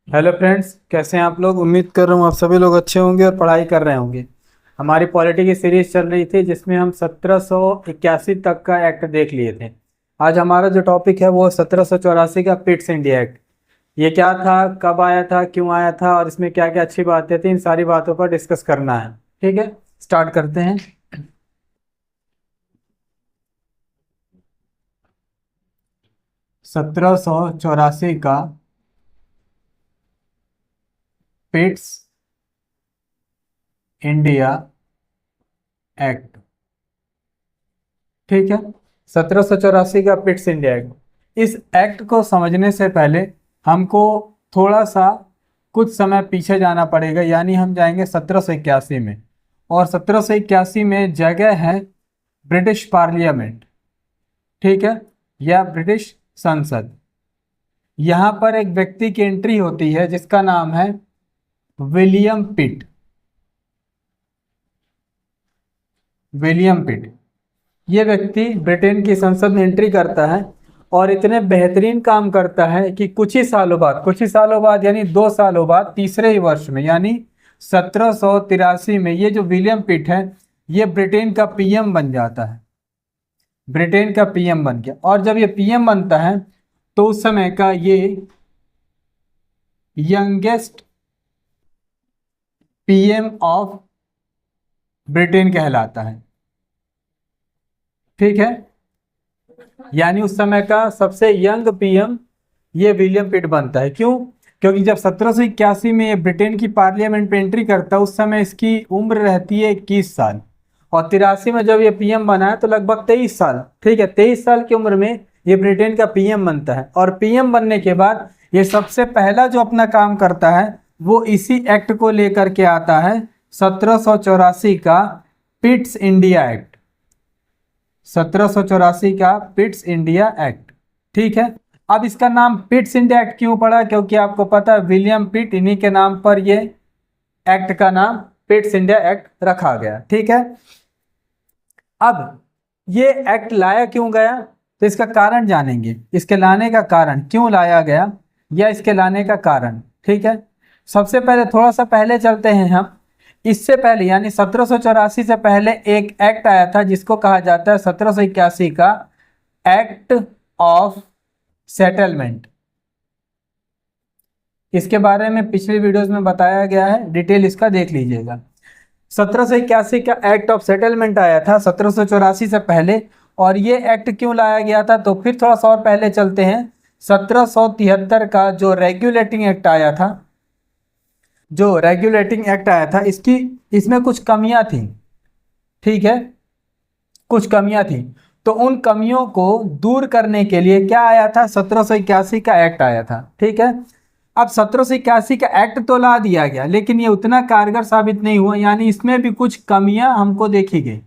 Hello friends, कैसे हैं आप लोग। उम्मीद कर रहा हूँ आप सभी लोग अच्छे होंगे और पढ़ाई कर रहे होंगे। हमारी पॉलिटी की सीरीज चल रही थी जिसमें हम 1781 तक का एक्ट देख लिए थे। आज हमारा जो टॉपिक है वो 1784 का पिट्स इंडिया एक्ट। ये क्या था, कब आया था, क्यों आया था और इसमें क्या क्या अच्छी बातें थी, इन सारी बातों पर डिस्कस करना है। ठीक है, स्टार्ट करते हैं। 1784 का पिट्स इंडिया एक्ट। ठीक है, 1784 का पिट्स इंडिया एक्ट। इस एक्ट को समझने से पहले हमको थोड़ा सा कुछ समय पीछे जाना पड़ेगा, यानी हम जाएंगे 1781 में। और 1781 में जगह है ब्रिटिश पार्लियामेंट। ठीक है, या ब्रिटिश संसद। यहाँ पर एक व्यक्ति की एंट्री होती है जिसका नाम है विलियम पिट। विलियम पिट ये व्यक्ति ब्रिटेन की संसद में एंट्री करता है और इतने बेहतरीन काम करता है कि कुछ ही सालों बाद यानी 2 सालों बाद, तीसरे ही वर्ष में यानी 1783 में ये जो विलियम पिट है ये ब्रिटेन का पीएम बन जाता है। ब्रिटेन का पीएम बन गया, और जब ये पीएम बनता है तो उस समय का ये यंगेस्ट पीएम ऑफ ब्रिटेन कहलाता है। ठीक है, यानी उस समय का सबसे यंग पीएम ये विलियम पिट बनता है। क्यों? क्योंकि जब 1781 में ये ब्रिटेन की पार्लियामेंट पे एंट्री करता है उस समय इसकी उम्र रहती है 21 साल, और 83 में जब ये पीएम बना है तो लगभग 23 साल। ठीक है, 23 साल की उम्र में ये ब्रिटेन का पीएम बनता है, और पीएम बनने के बाद ये सबसे पहला जो अपना काम करता है वो इसी एक्ट को लेकर के आता है, 1784 का पिट्स इंडिया एक्ट। 1784 का पिट्स इंडिया एक्ट। ठीक है, अब इसका नाम पिट्स इंडिया एक्ट क्यों पड़ा? क्योंकि आपको पता है विलियम पिट, इन्हीं के नाम पर ये एक्ट का नाम पिट्स इंडिया एक्ट रखा गया। ठीक है, अब ये एक्ट लाया क्यों गया तो इसका कारण जानेंगे। इसके लाने का कारण, क्यों लाया गया या इसके लाने का कारण। ठीक है, सबसे पहले थोड़ा सा पहले चलते हैं हम। इससे पहले यानी 1784 से पहले एक एक्ट आया था जिसको कहा जाता है 1781 का एक्ट ऑफ सेटलमेंट। इसके बारे में पिछली वीडियोस में बताया गया है, डिटेल इसका देख लीजिएगा। 1781 का एक्ट ऑफ सेटलमेंट आया था 1784 से पहले। और ये एक्ट क्यों लाया गया था तो फिर थोड़ा सा और पहले चलते हैं। 1773 का जो रेगुलेटिंग एक्ट आया था, इसकी इसमें कुछ कमियां थी। ठीक है, कुछ कमियां थी, तो उन कमियों को दूर करने के लिए क्या आया था, 1781 का एक्ट आया था। ठीक है, अब 1781 का एक्ट तो ला दिया गया लेकिन ये उतना कारगर साबित नहीं हुआ, यानी इसमें भी कुछ कमियां हमको देखी गई।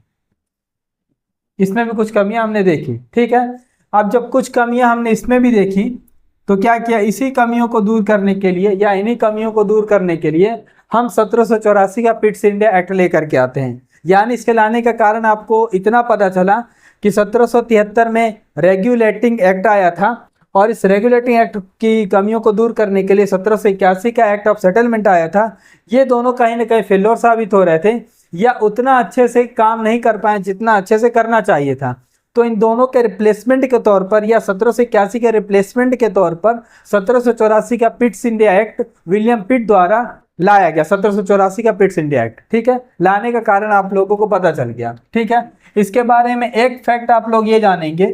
इसमें भी कुछ कमियां हमने देखी। ठीक है, अब जब कुछ कमियां हमने इसमें भी देखी तो क्या किया, इसी कमियों को दूर करने के लिए या इन्हीं कमियों को दूर करने के लिए हम 1784 का पिट्स इंडिया एक्ट लेकर के आते हैं। यानी इसके लाने का कारण आपको इतना पता चला कि 1773 में रेगुलेटिंग एक्ट आया था, और इस रेगुलेटिंग एक्ट की कमियों को दूर करने के लिए 1781 का एक्ट ऑफ सेटलमेंट आया था। ये दोनों कहीं ना कहीं फेल्योर साबित हो रहे थे या उतना अच्छे से काम नहीं कर पाए जितना अच्छे से करना चाहिए था। तो इन दोनों के रिप्लेसमेंट के तौर पर या 1781 के रिप्लेसमेंट के तौर पर 1784 का पिट्स इंडिया एक्ट विलियम पिट द्वारा लाया गया। 1784 का पिट्स इंडिया एक्ट। ठीक है, लाने का कारण आप लोगों को पता चल गया। ठीक है, इसके बारे में एक फैक्ट आप लोग ये जानेंगे।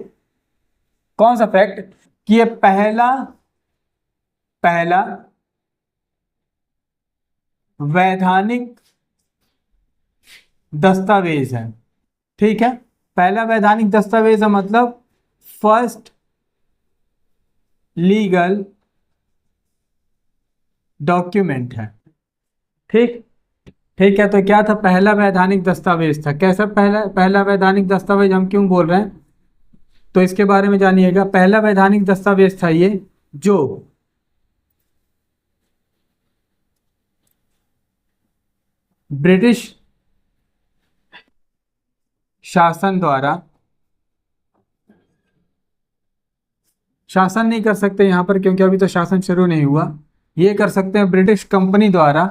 कौन सा फैक्ट? कि ये पहला पहला वैधानिक दस्तावेज है। ठीक है, पहला वैधानिक दस्तावेज है, मतलब फर्स्ट लीगल डॉक्यूमेंट है। ठीक, ठीक है, तो क्या था, पहला वैधानिक दस्तावेज था। कैसा पहला पहला वैधानिक दस्तावेज हम क्यों बोल रहे हैं तो इसके बारे में जानिएगा। पहला वैधानिक दस्तावेज था ये जो ब्रिटिश शासन द्वारा, शासन नहीं कर सकते यहां पर क्योंकि अभी तो शासन शुरू नहीं हुआ, ये कर सकते हैं ब्रिटिश कंपनी द्वारा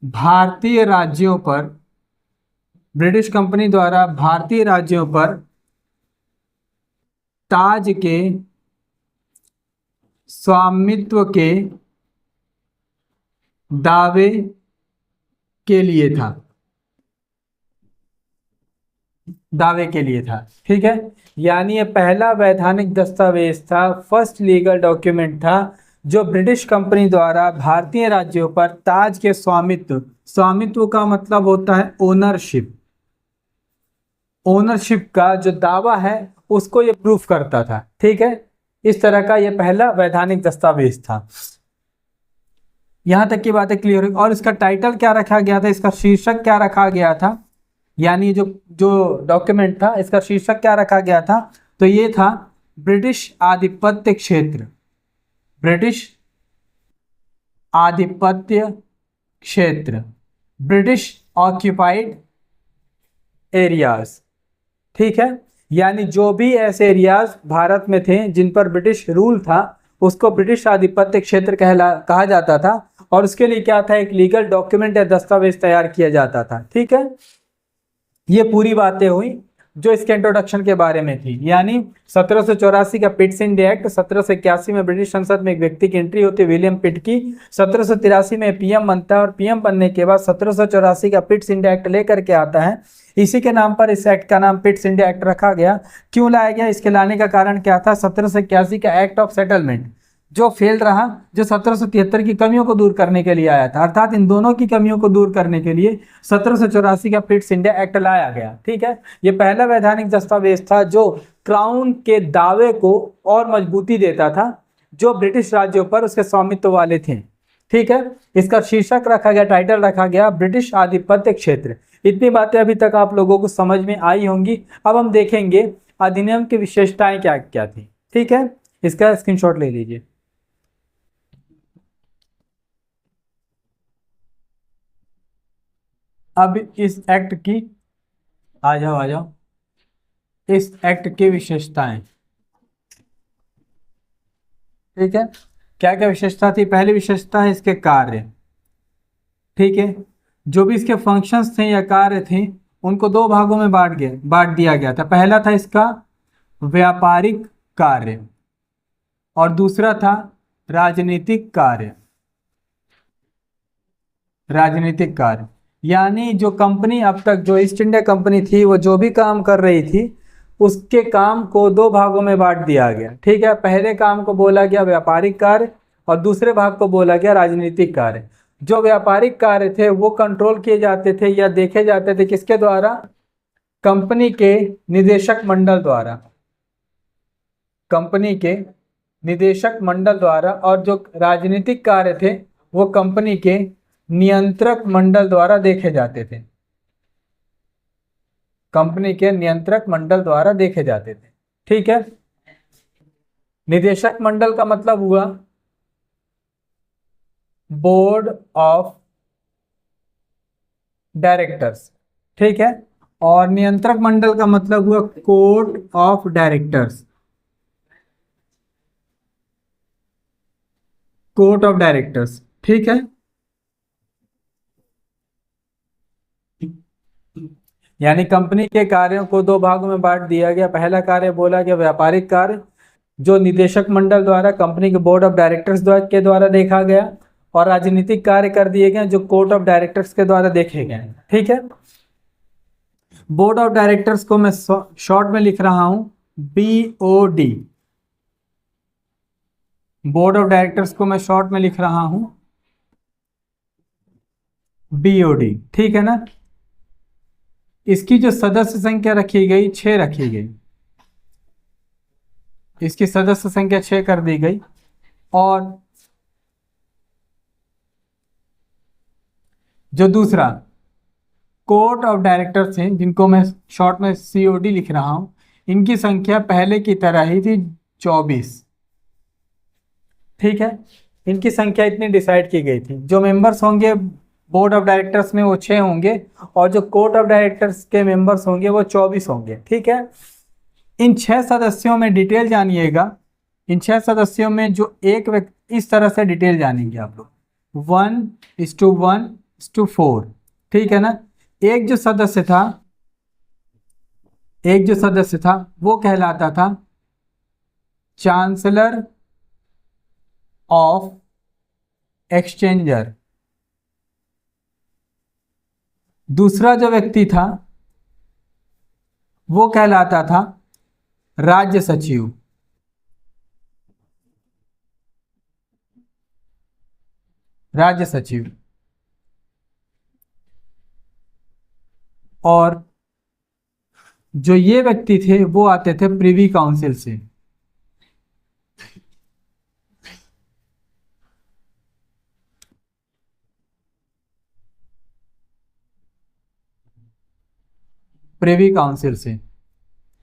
भारतीय राज्यों पर, ब्रिटिश कंपनी द्वारा भारतीय राज्यों पर ताज के स्वामित्व के दावे के लिए था, दावे के लिए था। ठीक है, यानी ये पहला वैधानिक दस्तावेज था, फर्स्ट लीगल डॉक्यूमेंट था जो ब्रिटिश कंपनी द्वारा भारतीय राज्यों पर ताज के स्वामित्व, स्वामित्व का मतलब होता है ओनरशिप, ओनरशिप का जो दावा है उसको ये प्रूफ करता था। ठीक है, इस तरह का ये पहला वैधानिक दस्तावेज था। यहां तक की बातें क्लियर हुई। और इसका टाइटल क्या रखा गया था, इसका शीर्षक क्या रखा गया था, यानी जो जो डॉक्यूमेंट था इसका शीर्षक क्या रखा गया था, तो ये था ब्रिटिश आधिपत्य क्षेत्र, ब्रिटिश आधिपत्य क्षेत्र, ब्रिटिश ऑक्यूपाइड एरियाज। ठीक है, यानी जो भी ऐसे एरियाज भारत में थे जिन पर ब्रिटिश रूल था उसको ब्रिटिश आधिपत्य क्षेत्र कहा जाता था। और उसके लिए क्या था, एक लीगल डॉक्यूमेंट या दस्तावेज तैयार किया जाता था। ठीक है, ये पूरी बातें हुई जो इसके इंट्रोडक्शन के बारे में थी। यानी 1784 का पिट्स इंडिया एक्ट, 1781 में ब्रिटिश संसद में एक व्यक्ति की एंट्री होती है विलियम पिट की, 1783 में पीएम बनता है और पीएम बनने के बाद 1784 का पिट्स इंडिया एक्ट लेकर के आता है। इसी के नाम पर इस एक्ट का नाम पिट्स इंडिया एक्ट रखा गया। क्यों लाया गया, इसके लाने का कारण क्या था, 1781 का एक्ट ऑफ सेटलमेंट जो फेल रहा, जो 1773 की कमियों को दूर करने के लिए आया था, अर्थात इन दोनों की कमियों को दूर करने के लिए 1784 का पिट्स इंडिया एक्ट लाया गया। ठीक है, ये पहला वैधानिक दस्तावेज था जो क्राउन के दावे को और मजबूती देता था जो ब्रिटिश राज्यों पर उसके स्वामित्व वाले थे। ठीक है, इसका शीर्षक रखा गया, टाइटल रखा गया ब्रिटिश आधिपत्य क्षेत्र। इतनी बातें अभी तक आप लोगों को समझ में आई होंगी। अब हम देखेंगे अधिनियम की विशेषताएं क्या क्या थी। ठीक है, इसका स्क्रीनशॉट ले लीजिए। अब इस एक्ट की, आ जाओ, इस एक्ट की विशेषताएं। ठीक है, क्या क्या विशेषता थी, पहली विशेषता है इसके कार्य। ठीक है, जो भी इसके फंक्शंस थे या कार्य थे उनको दो भागों में बांट दिया गया था। पहला था इसका व्यापारिक कार्य और दूसरा था राजनीतिक कार्य। राजनीतिक कार्य यानी जो कंपनी अब तक, जो ईस्ट इंडिया कंपनी थी, वो जो भी काम कर रही थी उसके काम को दो भागों में बांट दिया गया। ठीक है, पहले काम को बोला गया व्यापारिक कार्य और दूसरे भाग को बोला गया राजनीतिक कार्य। जो व्यापारिक कार्य थे वो कंट्रोल किए जाते थे या देखे जाते थे किसके द्वारा, कंपनी के निदेशक मंडल द्वारा, कंपनी के निदेशक मंडल द्वारा। और जो राजनीतिक कार्य थे वो कंपनी के नियंत्रक मंडल द्वारा देखे जाते थे, कंपनी के नियंत्रक मंडल द्वारा देखे जाते थे। ठीक है, निदेशक मंडल का मतलब हुआ बोर्ड ऑफ डायरेक्टर्स। ठीक है, और नियंत्रक मंडल का मतलब हुआ court of directors, court of directors. ठीक है, यानी कंपनी के कार्यों को दो भागों में बांट दिया गया। पहला कार्य बोला गया व्यापारिक कार्य जो निदेशक मंडल द्वारा, कंपनी के बोर्ड ऑफ डायरेक्टर्स के द्वारा देखा गया, और राजनीतिक कार्य कर दिए गए जो कोर्ट ऑफ डायरेक्टर्स के द्वारा देखे गए। ठीक है, बोर्ड ऑफ डायरेक्टर्स को मैं शॉर्ट में लिख रहा हूं BOD, बोर्ड ऑफ डायरेक्टर्स को मैं शॉर्ट में लिख रहा हूं BOD। ठीक है ना, इसकी जो सदस्य संख्या रखी गई 6 रखी गई, इसकी सदस्य संख्या 6 कर दी गई। और जो दूसरा कोर्ट ऑफ डायरेक्टर्स हैं जिनको मैं शॉर्ट में COD लिख रहा हूं, इनकी संख्या पहले की तरह ही थी 24। ठीक है, इनकी संख्या इतनी डिसाइड की गई थी। जो मेंबर्स होंगे बोर्ड ऑफ डायरेक्टर्स में वो 6 होंगे और जो कोर्ट ऑफ डायरेक्टर्स के मेंबर्स होंगे वो 24 होंगे। ठीक है, इन 6 सदस्यों में डिटेल जानिएगा इन 6 सदस्यों में जो एक व्यक्ति, इस तरह से डिटेल जानेंगे आप लोग, 1:1:4, ठीक है ना। एक जो सदस्य था, वो कहलाता था चांसलर ऑफ एक्सचेंजर। दूसरा जो व्यक्ति था वो कहलाता था राज्य सचिव। और जो ये व्यक्ति थे वो आते थे प्रिवी काउंसिल से। प्रिवी काउंसिल से,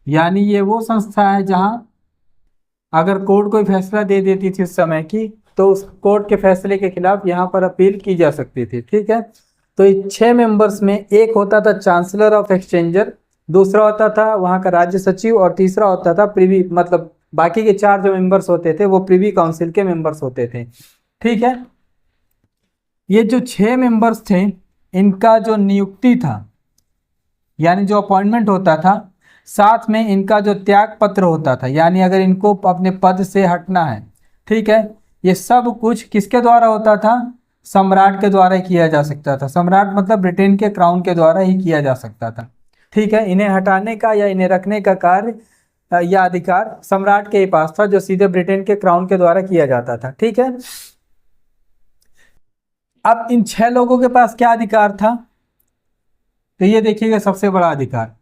यानी ये वो संस्था है जहां अगर कोर्ट कोई फैसला दे देती थी उस समय की, तो उस कोर्ट के फैसले के खिलाफ यहाँ पर अपील की जा सकती थी, ठीक है। तो ये 6 मेंबर्स में एक होता था चांसलर ऑफ एक्सचेंजर, दूसरा होता था वहाँ का राज्य सचिव, और तीसरा होता था प्रिवी, मतलब बाकी के 4 जो मेंबर्स होते थे वो प्रिवी काउंसिल के मेंबर्स होते थे, ठीक है। ये जो 6 मेंबर्स थे, इनका जो नियुक्ति था, यानी जो अपॉइंटमेंट होता था, साथ में इनका जो त्याग पत्र होता था, यानी अगर इनको अपने पद से हटना है, ठीक है, ये सब कुछ किसके द्वारा होता था? सम्राट के द्वारा ही किया जा सकता था। सम्राट मतलब ब्रिटेन के क्राउन के द्वारा ही किया जा सकता था, ठीक है। इन्हें हटाने का या इन्हें रखने का कार्य या अधिकार सम्राट के ही पास था, जो सीधे ब्रिटेन के क्राउन के द्वारा किया जाता था, ठीक है। अब इन 6 लोगों के पास क्या अधिकार था? तो ये देखिएगा सबसे बड़ा अधिकार,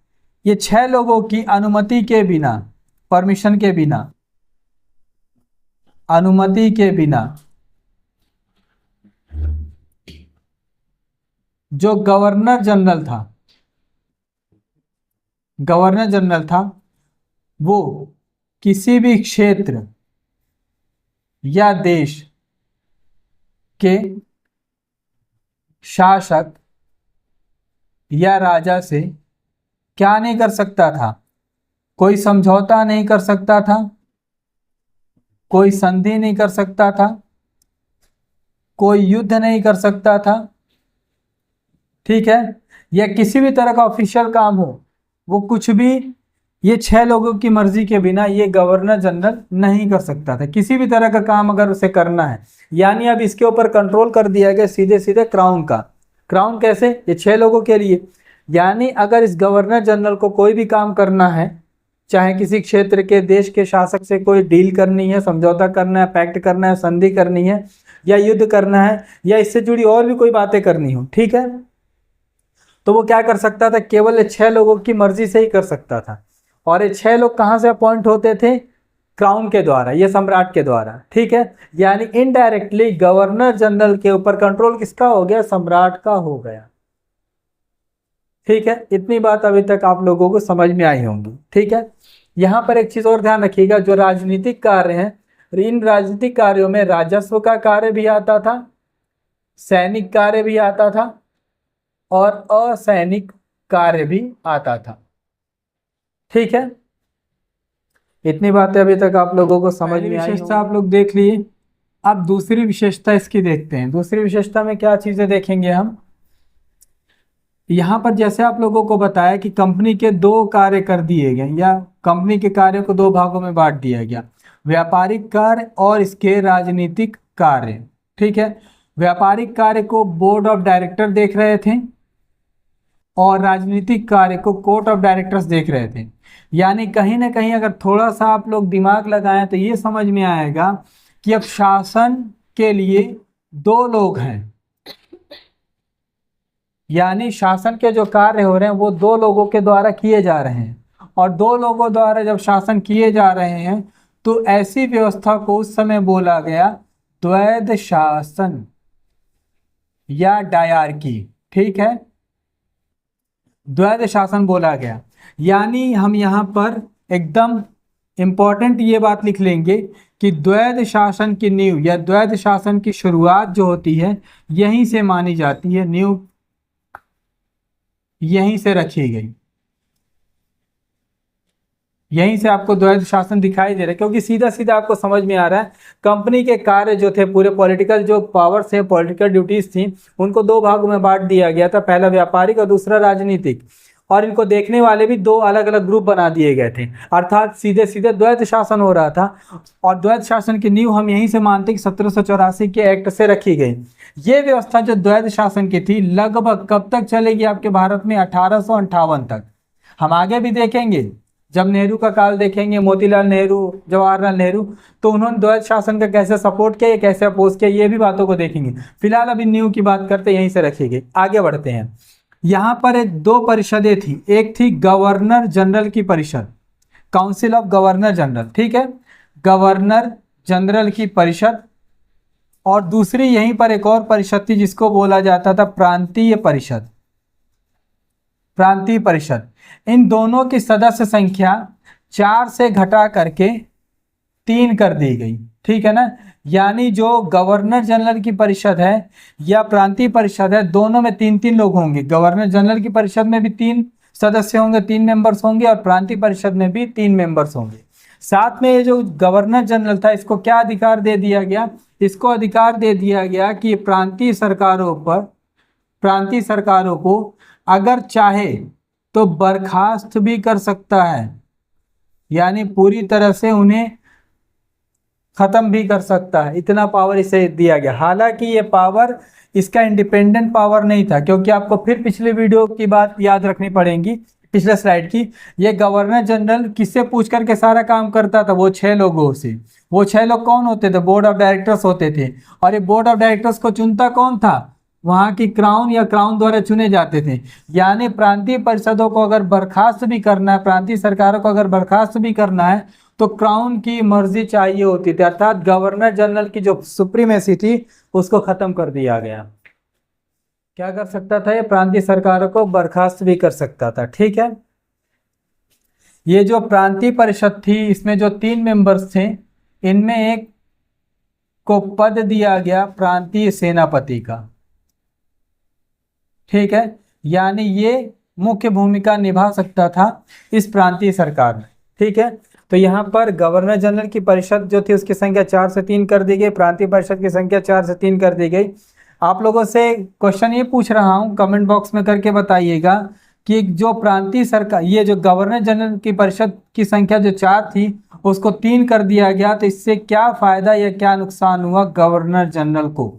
ये 6 लोगों की अनुमति के बिना, परमिशन के बिना, अनुमति के बिना जो गवर्नर जनरल था, वो किसी भी क्षेत्र या देश के शासक या राजा से क्या नहीं कर सकता था? कोई समझौता नहीं कर सकता था, कोई संधि नहीं कर सकता था, कोई युद्ध नहीं कर सकता था, ठीक है। या किसी भी तरह का ऑफिशियल काम हो, वो कुछ भी ये 6 लोगों की मर्जी के बिना ये गवर्नर जनरल नहीं कर सकता था। किसी भी तरह का काम अगर उसे करना है, यानी अब इसके ऊपर कंट्रोल कर दिया गया सीधे सीधे क्राउन का। क्राउन कैसे? ये 6 लोगों के लिए, यानी अगर इस गवर्नर जनरल को कोई भी काम करना है, चाहे किसी क्षेत्र के देश के शासक से कोई डील करनी है, समझौता करना है, पैक्ट करना है, संधि करनी है, या युद्ध करना है, या इससे जुड़ी और भी कोई बातें करनी हो, ठीक है, तो वो क्या कर सकता था? केवल 6 लोगों की मर्जी से ही कर सकता था। और ये 6 लोग कहाँ से अपॉइंट होते थे? क्राउन के द्वारा, ये सम्राट के द्वारा, ठीक है। यानी इनडायरेक्टली गवर्नर जनरल के ऊपर कंट्रोल किसका हो गया? सम्राट का हो गया, ठीक है। इतनी बात अभी तक आप लोगों को समझ में आई होंगी, ठीक है। यहाँ पर एक चीज और ध्यान रखिएगा, जो राजनीतिक कार्य हैं, इन राजनीतिक कार्यों में राजस्व का कार्य भी आता था, सैनिक कार्य भी आता था, और असैनिक कार्य भी आता था, ठीक है। इतनी बातें अभी तक आप लोगों को समझ में आई। विशेषता आप लोग देख लिए, अब दूसरी विशेषता इसकी देखते हैं। दूसरी विशेषता में क्या चीजें देखेंगे हम? यहाँ पर जैसे आप लोगों को बताया कि कंपनी के 2 कार्य कर दिए गए, या कंपनी के कार्यों को 2 भागों में बांट दिया गया, व्यापारिक कार्य और इसके राजनीतिक कार्य, ठीक है। व्यापारिक कार्य को बोर्ड ऑफ डायरेक्टर देख रहे थे, और राजनीतिक कार्य को कोर्ट ऑफ डायरेक्टर्स देख रहे थे। यानी कहीं ना कहीं अगर थोड़ा सा आप लोग दिमाग लगाएं तो ये समझ में आएगा कि अब शासन के लिए 2 लोग हैं, यानी शासन के जो कार्य हो रहे हैं वो 2 लोगों के द्वारा किए जा रहे हैं। और 2 लोगों द्वारा जब शासन किए जा रहे हैं, तो ऐसी व्यवस्था को उस समय बोला गया द्वैध शासन या डायरकी, ठीक है, द्वैध शासन बोला गया। यानी हम यहाँ पर एकदम इंपॉर्टेंट ये बात लिख लेंगे कि द्वैध शासन की नींव या द्वैध शासन की शुरुआत जो होती है यहीं से मानी जाती है, नींव यहीं से रखी गई। यहीं से आपको द्वैध शासन दिखाई दे रहा है, क्योंकि सीधा सीधा आपको समझ में आ रहा है कंपनी के कार्य जो थे पूरे पॉलिटिकल जो पावर्स थे, पॉलिटिकल ड्यूटीज थी, उनको दो भागों में बांट दिया गया था, पहला व्यापारिक और दूसरा राजनीतिक। और इनको देखने वाले भी दो अलग अलग ग्रुप बना दिए गए थे, अर्थात सीधे सीधे द्वैध शासन हो रहा था। और द्वैध शासन की नींव हम यहीं से मानते हैं कि 1784 के एक्ट से रखी गई। ये व्यवस्था जो द्वैध शासन की थी लगभग कब तक चलेगी आपके भारत में? 1858 तक। हम आगे भी देखेंगे, जब नेहरू का काल देखेंगे, मोतीलाल नेहरू, जवाहरलाल नेहरू, तो उन्होंने द्वैध शासन का कैसे सपोर्ट किया, कैसे अपोज किया, ये भी बातों को देखेंगे। फिलहाल अभी न्यू की बात करते यहीं से रखिएगा, आगे बढ़ते हैं। यहाँ पर एक दो परिषदें थी, एक थी गवर्नर जनरल की परिषद, काउंसिल ऑफ गवर्नर जनरल, ठीक है, गवर्नर जनरल की परिषद, और दूसरी यहीं पर एक और परिषद थी जिसको बोला जाता था प्रांतीय परिषद, प्रांतीय परिषद। इन दोनों की सदस्य संख्या 4 से घटा करके 3 कर दी गई, ठीक है ना। यानी जो गवर्नर जनरल की परिषद है या प्रांतीय परिषद है, दोनों में 3-3 लोग होंगे। गवर्नर जनरल की परिषद में भी 3 सदस्य होंगे, 3 मेंबर्स होंगे, और प्रांतीय परिषद में भी 3 मेंबर्स होंगे। साथ में ये जो गवर्नर जनरल था, इसको क्या अधिकार दे दिया गया? इसको अधिकार दे दिया गया कि प्रांतीय सरकारों को अगर चाहे तो बर्खास्त भी कर सकता है, यानी पूरी तरह से उन्हें खत्म भी कर सकता है, इतना पावर इसे दिया गया। हालांकि ये पावर इसका इंडिपेंडेंट पावर नहीं था, क्योंकि आपको फिर पिछले वीडियो की बात याद रखनी पड़ेगी, पिछले स्लाइड की। ये गवर्नर जनरल किससे पूछ करके सारा काम करता था? वो 6 लोगों से। वो 6 लोग कौन होते थे? बोर्ड ऑफ डायरेक्टर्स होते थे। और ये बोर्ड ऑफ डायरेक्टर्स को चुनता कौन था? वहां की क्राउन या क्राउन द्वारा चुने जाते थे। यानी प्रांतीय परिषदों को अगर बर्खास्त भी करना है, प्रांतीय सरकारों को अगर बर्खास्त भी करना है, तो क्राउन की मर्जी चाहिए होती थी, अर्थात गवर्नर जनरल की जो सुप्रीमेसी थी उसको खत्म कर दिया गया। क्या कर सकता था? ये प्रांतीय सरकारों को बर्खास्त भी कर सकता था, ठीक है। ये जो प्रांतीय परिषद थी, इसमें जो 3 मेंबर्स थे, इनमें एक को पद दिया गया प्रांतीय सेनापति का, ठीक है। यानी ये मुख्य भूमिका निभा सकता था इस प्रांतीय सरकार में, ठीक है। तो यहाँ पर गवर्नर जनरल की परिषद जो थी उसकी संख्या 4 से 3 कर दी गई, प्रांतीय परिषद की संख्या 4 से 3 कर दी गई। आप लोगों से क्वेश्चन ये पूछ रहा हूँ, कमेंट बॉक्स में करके बताइएगा कि जो प्रांतीय सरकार, ये जो गवर्नर जनरल की परिषद की संख्या जो 4 थी उसको 3 कर दिया गया, तो इससे क्या फायदा या क्या नुकसान हुआ गवर्नर जनरल को?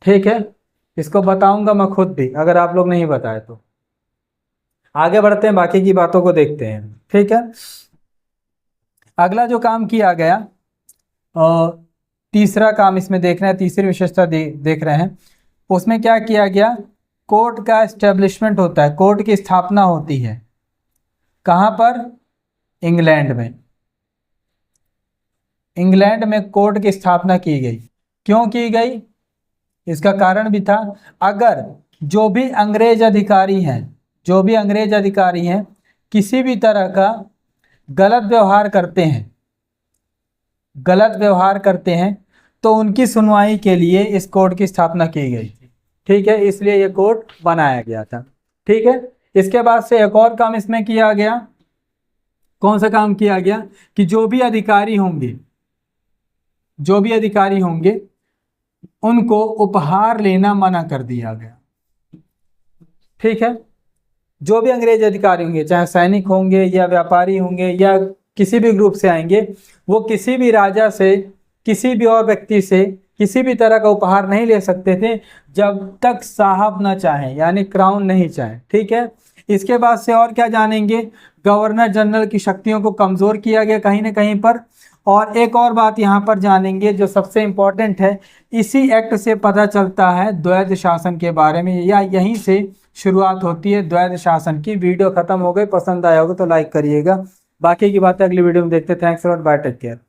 ठीक है, इसको बताऊंगा मैं खुद भी, अगर आप लोग नहीं बताए तो। आगे बढ़ते हैं, बाकी की बातों को देखते हैं, ठीक है। अगला जो काम किया गया, तीसरा काम इसमें देख रहे हैं, तीसरी विशेषता देख रहे हैं, उसमें क्या किया गया? कोर्ट का एस्टेब्लिशमेंट होता है, कोर्ट की स्थापना होती है। कहाँ पर? इंग्लैंड में। इंग्लैंड में कोर्ट की स्थापना की गई। क्यों की गई? इसका कारण भी था, अगर जो भी अंग्रेज अधिकारी हैं, जो भी अंग्रेज अधिकारी हैं किसी भी तरह का गलत व्यवहार करते हैं, गलत व्यवहार करते हैं, तो उनकी सुनवाई के लिए इस कोर्ट की स्थापना की गई थी, ठीक है। इसलिए ये कोर्ट बनाया गया था, ठीक है। इसके बाद से एक और काम इसमें किया गया। कौन सा काम किया गया? कि जो भी अधिकारी होंगे, जो भी अधिकारी होंगे उनको उपहार लेना मना कर दिया गया, ठीक है। जो भी अंग्रेज अधिकारी होंगे, चाहे सैनिक होंगे या व्यापारी होंगे या किसी भी ग्रुप से आएंगे, वो किसी भी राजा से, किसी भी और व्यक्ति से किसी भी तरह का उपहार नहीं ले सकते थे जब तक साहब ना चाहें, यानी क्राउन नहीं चाहे, ठीक है। इसके बाद से और क्या जानेंगे? गवर्नर जनरल की शक्तियों को कमजोर किया गया कहीं ना कहीं पर। और एक और बात यहाँ पर जानेंगे जो सबसे इम्पोर्टेंट है, इसी एक्ट से पता चलता है द्वैध शासन के बारे में, या यहीं से शुरुआत होती है द्वैध शासन की। वीडियो खत्म हो गई, पसंद आया होगा तो लाइक करिएगा, बाकी की बातें अगली वीडियो में देखते हैं। Thanks lot, bye, take care.